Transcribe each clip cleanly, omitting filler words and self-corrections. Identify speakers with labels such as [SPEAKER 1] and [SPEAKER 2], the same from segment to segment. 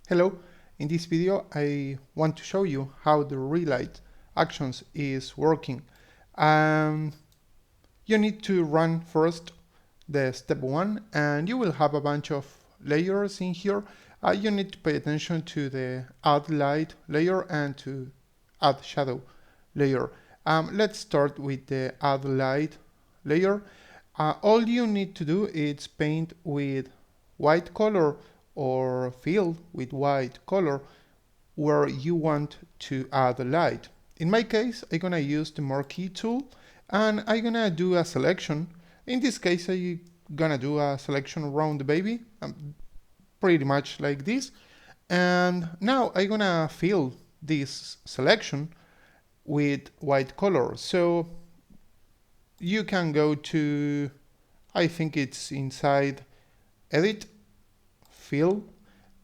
[SPEAKER 1] Hello, in this video I want to show you how the Relight actions is working. You need to run first the step 1 and you will have a bunch of layers in here. You need to pay attention to the add light layer and to add shadow layer. Let's start with the add light layer. All you need to do is paint with white color or fill with white color where you want to add a light. In my case, I'm gonna use the marquee tool and I'm gonna do a selection. In this case, I'm gonna do a selection around the baby, pretty much like this. And now I'm gonna fill this selection with white color. So you can go to, I think it's inside edit, fill,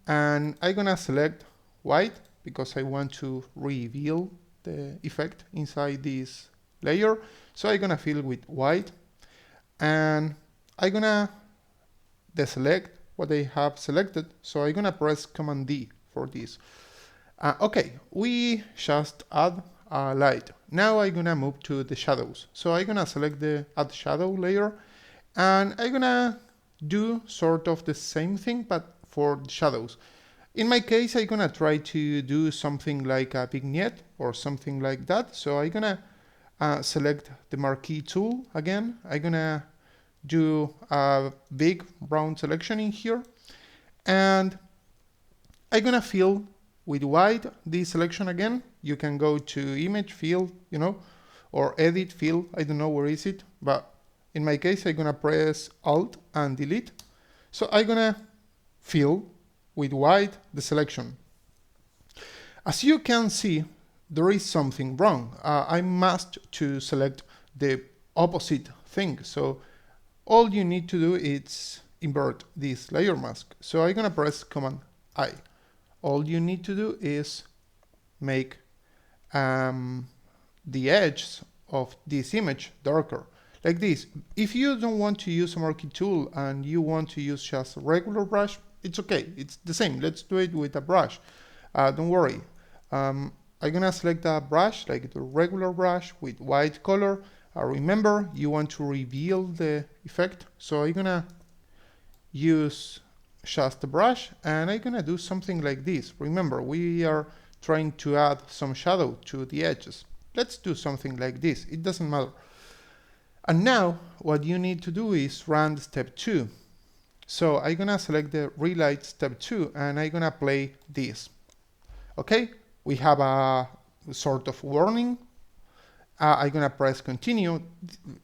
[SPEAKER 1] and I'm gonna select white because I want to reveal the effect inside this layer. So I'm gonna fill with white and I'm gonna deselect what I have selected. So I'm gonna press Command D for this. Okay, we just add a light. Now I'm gonna move to the shadows. So I'm gonna select the add shadow layer and I'm gonna do sort of the same thing but for the shadows. In my case, I'm gonna try to do something like a vignette or something like that. So I'm gonna select the marquee tool again. I'm gonna do a big brown selection in here and I'm gonna fill with white this selection again. You can go to image, fill, or edit, fill, I don't know where is it, but in my case, I'm gonna press Alt and delete. So I'm gonna fill with white the selection. As you can see, there is something wrong. I must to select the opposite thing. So all you need to do is invert this layer mask. So I'm gonna press Command I. All you need to do is make the edges of this image darker. Like this. If you don't want to use a marquee tool and you want to use just a regular brush, it's okay, it's the same. Let's do it with a brush. Don't worry. I'm gonna select a brush, like the regular brush with white color. Remember, you want to reveal the effect. So I'm gonna use just the brush and I'm gonna do something like this. Remember, we are trying to add some shadow to the edges. Let's do something like this. It doesn't matter. And now what you need to do is run step 2. So I'm gonna select the Relight step 2 and I'm gonna play this. Okay, we have a sort of warning. I'm gonna press continue.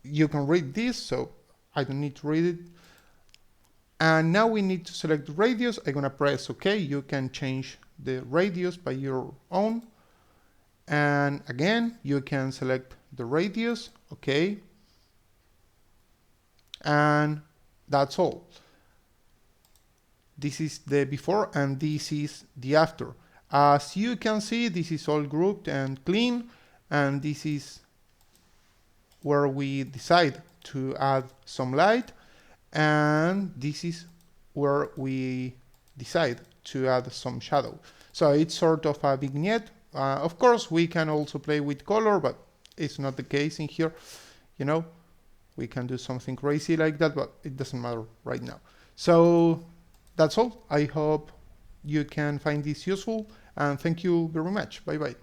[SPEAKER 1] You can read this, so I don't need to read it. And now we need to select the radius. I'm gonna press OK. You can change the radius by your own. And again, you can select the radius. Okay. And that's all. This is the before and this is the after. As you can see, this is all grouped and clean, and this is where we decide to add some light, and this is where we decide to add some shadow. So it's sort of a vignette. Of course, we can also play with color, but it's not the case in here. We can do something crazy like that, but it doesn't matter right now. So that's all. I hope you can find this useful, and thank you very much. Bye bye.